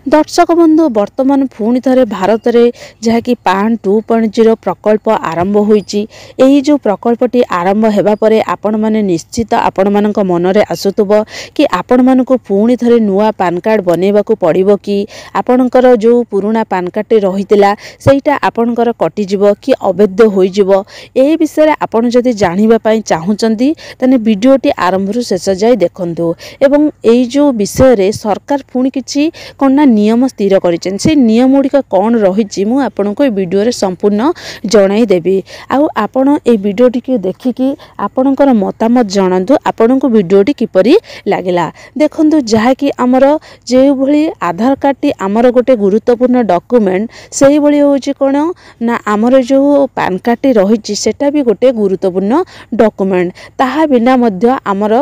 दर्शक बंधु वर्तमान पुणी थे भारत में जहाँकि पान 2.0 प्रकल्प आरंभ होईची। यही जो प्रकल्पटी आरंभ होगा पर आपण मैंने निश्चित आपण मान मनरे आसुथबो कि आपण मानक पुणी थे नुआ पान कार्ड बनवाक पड़ो कि आपणकर जो पुराना पान कार्ड रही सेटा आपणकर कटिजिवो कि अवैध होइजिवो। ए विषय आपण जदि जानिबा चाहूचंती तने वीडियोटी आरंभ रु शेष जाय देखंतु। एवं एई जो विषय रे सरकार पुणी किछि कोन नियम स्थिर करिसेन से नियम गुड़िक कौन रही मु आपनको ए वीडियो रे संपूर्ण जणाई देबी। आउ आपण ए वीडियोटी के देखिकी आपणकर मतामत जणांतु आपनको वीडियोटी किपरि लागिला। देखंतु जहा कि हमर जे भली आधार कार्ड टी हमर गोटे गुरुत्वपूर्ण डॉक्यूमेंट सेही भली होची कोन ना हमर जो पान कार्ड टी रही सेटा भी गोटे गुरुत्वपूर्ण डॉक्यूमेंट। ताहा बिना मध्य हमर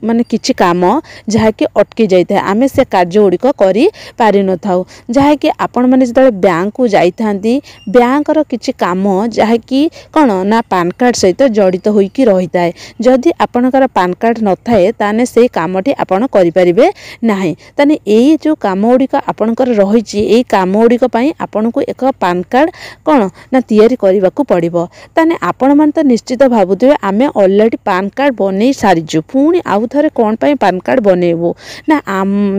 माने किछि काम जहा कि अटकी जाइए आमे से कार्य गुड़िक करि पारि न थाउ। जहा कि आपण माने जतले बैंक को जाई थांती बैंक रो किछि काम जहा कि कोन ना पान कार्ड सहित जड़ित होई कि रहिता है। जदि आपणकर पान कार्ड न थाए ताने से कामटी आपण करि परिबे नाही। ताने एई जो काम गुड़िक आपणकर रहिछि एई काम गुड़िक पई आपनको एक पान कार्ड कोन ना तयारी करबाकू पड़िबो। ताने आपण मान त निश्चित भाबुथिबे आमे ऑलरेडी पान कार्ड बनै सारिजु पुणी आउ थरे कौन पाई पान कार्ड बनेबो ना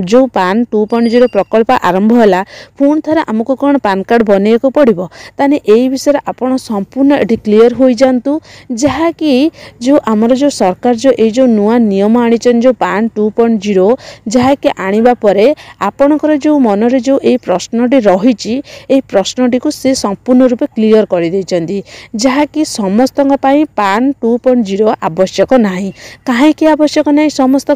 जो पान 2.0 प्रकल्प आरंभ होला पुणी थरे हमको कौन पान कार्ड बने को पड़िबो। ताने एई विषय आपण संपूर्ण एटी क्लियर होई जानतु। जहा कि जो हमर जो सरकार जो ए जो नुआ नियम आनिचन जो पान 2.0 जहा कि आनिबा परे आपणकर जो मन रे जो ए प्रश्नटी रहिछि ए प्रश्नटी को से संपूर्ण रूपे क्लियर कर दैचंदी। जहा कि समस्त पाई पान 2.0 आवश्यक नाही। काहे कि आवश्यक नहीं समस्त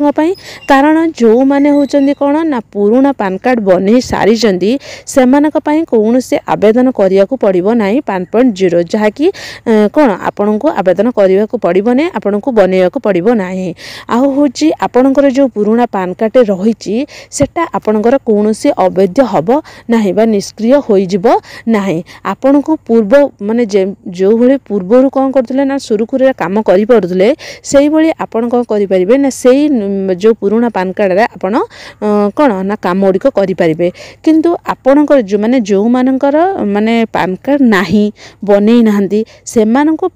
कारण जो माने होचंदी कोन ना पुराना पान कार्ड बनै सारी चंदी सेमानक पई कौन से आवेदन करिया को पड़िबो नाही 5.0 जहा कि कोन आपन को आवेदन करिया को पड़िबो नै आपन को बनैया को पड़िबो नाही। आ होची आपनकर जो पुराना पान कार्ड रहिछि सेटा आपनकर कौन से अवैध हबो नाही बा निष्क्रिय होई जिवो नाही। आपन को पूर्व माने जो भले पूर्वरु कोन करथले ना सुरुखुरे काम करि पड़थले सेही भली आपन को करि परिबे ना सेही जो पुराना पान कार्ड रे आपण कोन ना काम गुड़िक करि परिबे। किंतु आपणकर जो माने जो मानकर माने पान कार्ड नाही बनै नाहंती सेमाननको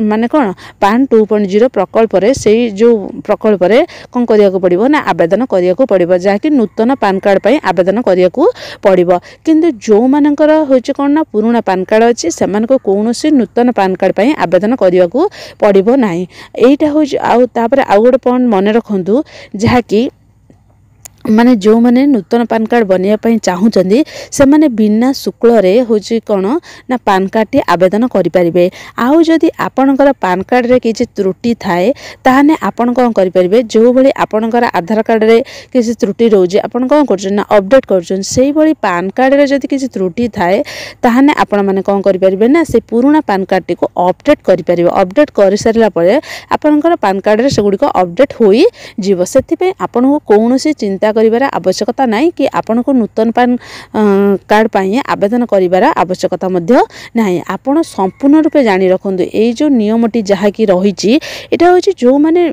माने कोन पान 2.0 प्रकल्प रे सेही जो प्रकल्प रे कोन करिया को पड़िबो ना आवेदन करिया को पड़िबो जहा कि नूतन पान कार्ड पई आवेदन करिया को पड़िबो। किंतु जो मानकर होचे कोन ना पुराना पान कार्ड अछि सेमानको कोनोसी नूतन पान कार्ड पई आवेदन करिया को पड़िबो नाही। एइटा हो आउ तापर आउ गोटे पॉइंट मन रखंतु जहा कि माने जो माने नूतन पान कार्ड बनैया पई चाहूचंदी से माने बिना शुल्क रे होची कोन ना पान कार्ड टी आवेदन करि परिबे। आउ जदि आपणकर पान कार्ड रे किछि त्रुटि थाए ताहाने आपण कोन करि परिबे जो भली आपणकर आधार कार्ड रे किछि त्रुटि रहउजे आपण कोन करछन ना अपडेट करछन सेही भली पान कार्ड रे जदि किछि त्रुटि थाए ताहाने आपण माने कोन करि परिबे ना से पुराना पान कार्ड टी को अपडेट करि परिबे। अपडेट करि सारला परे आपणकर पान कार्ड रे सेगुडी को अपडेट होई जीवो। सेति पे आपण को कोनोसी चिंता करिवार आवश्यकता नहीं कि आपण को नूतन पान कार्ड पाई आवेदन करिवार आवश्यकता मध्य नहीं। आपण संपूर्ण रूपे जानी रखंतु ए जो नियमटी जहा कि रहिछि एटा होछि जो माने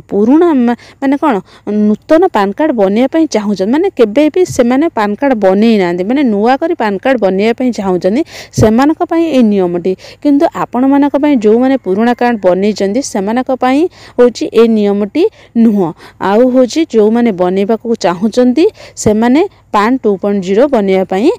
पुराना माने कोन नूतन पान कार्ड बनैया पई चाहूछन माने केबे भी से माने पान कार्ड बनै नांदी माने नुआ करी पान कार्ड बनैया पई चाहूछन सेमानक पई ए नियमटी। किंतु आपण मानक पई जो माने पुराना कार्ड बनै चंदी सेमानक पई होछि ए नियमटी नुह। आउ होछि जो माने बनैबा को चाहूचंदी से माने पान 2.0 बनैया पई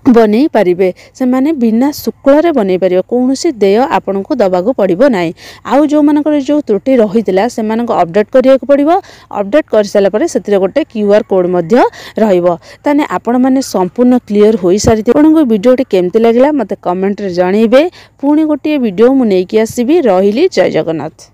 बनै पारिबे से माने बिना शुल्क रे बनै पारिबे कोनोसी देय आपन को दबागु पड़िबो नाही। आउ जो मानकर जो त्रुटि रहितला से मानको अपडेट करिया को पड़िबो। अपडेट कर साला परे सेतिरे गोटे क्यूआर कोड मध्य रहिबो। ताने आपण माने संपूर्ण क्लियर होई सारिते। आपनको वीडियोटी केमति लागला मते कमेंट रे जणैबे। पुणी गोटे वीडियो मु नेकी आसीबी। रहिली जय जगन्नाथ।